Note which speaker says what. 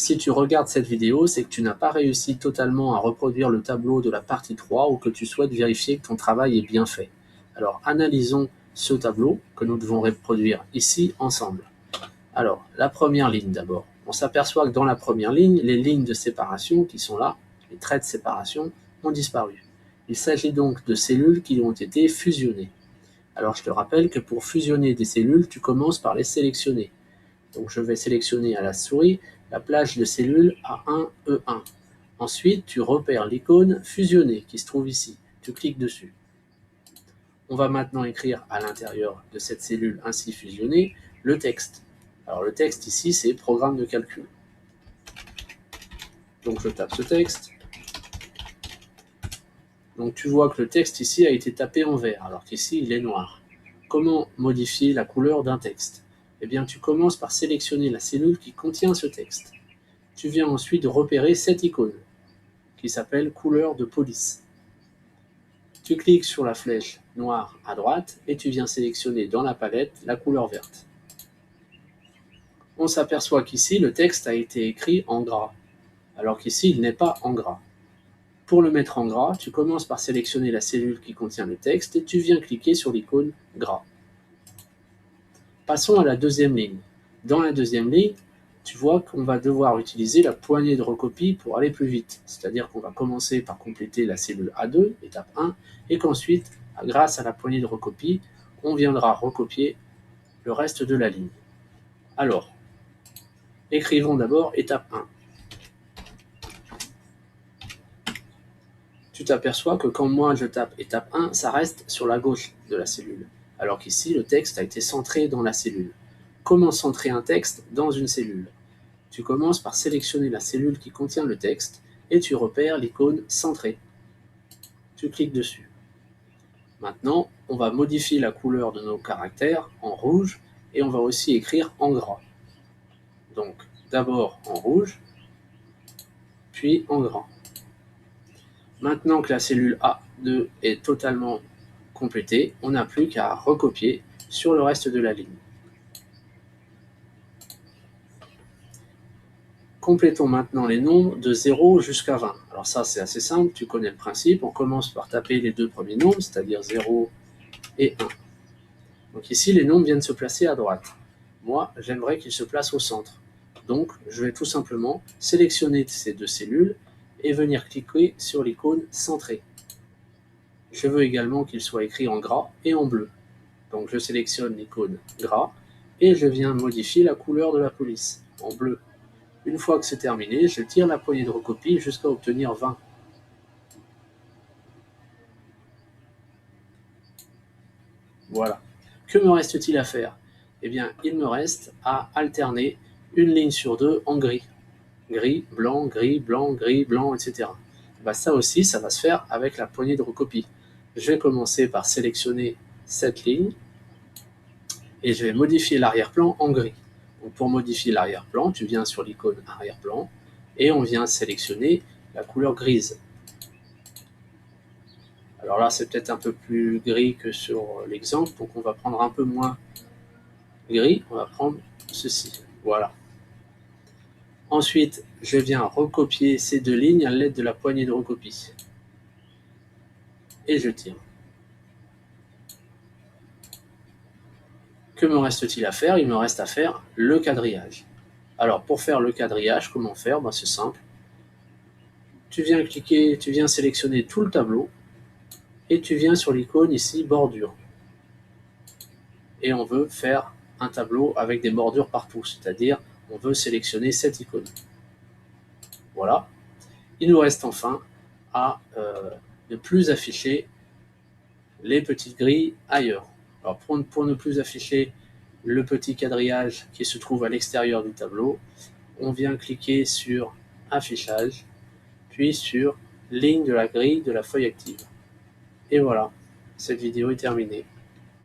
Speaker 1: Si tu regardes cette vidéo, c'est que tu n'as pas réussi totalement à reproduire le tableau de la partie 3 ou que tu souhaites vérifier que ton travail est bien fait. Alors, analysons ce tableau que nous devons reproduire ici ensemble. Alors, la première ligne d'abord. On s'aperçoit que dans la première ligne, les lignes de séparation qui sont là, les traits de séparation, ont disparu. Il s'agit donc de cellules qui ont été fusionnées. Alors, je te rappelle que pour fusionner des cellules, tu commences par les sélectionner. Donc, je vais sélectionner à la souris la plage de cellules A1E1. Ensuite, tu repères l'icône fusionnée qui se trouve ici. Tu cliques dessus. On va maintenant écrire à l'intérieur de cette cellule ainsi fusionnée le texte. Alors le texte ici, c'est programme de calcul. Donc je tape ce texte. Donc tu vois que le texte ici a été tapé en vert, alors qu'ici il est noir. Comment modifier la couleur d'un texte? Eh bien tu commences par sélectionner la cellule qui contient ce texte. Tu viens ensuite repérer cette icône, qui s'appelle couleur de police. Tu cliques sur la flèche noire à droite et tu viens sélectionner dans la palette la couleur verte. On s'aperçoit qu'ici le texte a été écrit en gras, alors qu'ici il n'est pas en gras. Pour le mettre en gras, tu commences par sélectionner la cellule qui contient le texte et tu viens cliquer sur l'icône gras. Passons à la deuxième ligne. Dans la deuxième ligne, tu vois qu'on va devoir utiliser la poignée de recopie pour aller plus vite. C'est-à-dire qu'on va commencer par compléter la cellule A2, étape 1, et qu'ensuite, grâce à la poignée de recopie, on viendra recopier le reste de la ligne. Alors, écrivons d'abord étape 1. Tu t'aperçois que quand moi je tape étape 1, ça reste sur la gauche de la cellule, alors qu'ici le texte a été centré dans la cellule. Comment centrer un texte dans une cellule? Tu commences par sélectionner la cellule qui contient le texte et tu repères l'icône centrée. Tu cliques dessus. Maintenant, on va modifier la couleur de nos caractères en rouge et on va aussi écrire en gras. Donc d'abord en rouge, puis en gras. Maintenant que la cellule A2 est totalement complétée, on n'a plus qu'à recopier sur le reste de la ligne. Complétons maintenant les nombres de 0 jusqu'à 20. Alors ça, c'est assez simple, tu connais le principe. On commence par taper les deux premiers nombres, c'est-à-dire 0 et 1. Donc ici, les nombres viennent se placer à droite. Moi, j'aimerais qu'ils se placent au centre. Donc, je vais tout simplement sélectionner ces deux cellules et venir cliquer sur l'icône centrée. Je veux également qu'il soit écrit en gras et en bleu. Donc je sélectionne l'icône gras et je viens modifier la couleur de la police en bleu. Une fois que c'est terminé, je tire la poignée de recopie jusqu'à obtenir 20. Voilà. Que me reste-t-il à faire? Eh bien, il me reste à alterner une ligne sur deux en gris. Gris, blanc, etc. Ben, ça aussi, ça va se faire avec la poignée de recopie. Je vais commencer par sélectionner cette ligne et je vais modifier l'arrière-plan en gris. Donc pour modifier l'arrière-plan, tu viens sur l'icône arrière-plan et on vient sélectionner la couleur grise. Alors là, c'est peut-être un peu plus gris que sur l'exemple, donc on va prendre un peu moins gris, on va prendre ceci. Voilà. Ensuite, je viens recopier ces deux lignes à l'aide de la poignée de recopie. Et je tire. Que me reste-t-il à faire? Il me reste à faire le quadrillage. Alors, pour faire le quadrillage, comment faire? Ben, c'est simple. Tu viens cliquer, tu viens sélectionner tout le tableau et tu viens sur l'icône ici, bordure. Et on veut faire un tableau avec des bordures partout, c'est-à-dire on veut sélectionner cette icône. Voilà. Il nous reste enfin à ne plus afficher les petites grilles ailleurs. Alors pour ne plus afficher le petit quadrillage qui se trouve à l'extérieur du tableau, on vient cliquer sur affichage, puis sur ligne de la grille de la feuille active. Et voilà, cette vidéo est terminée.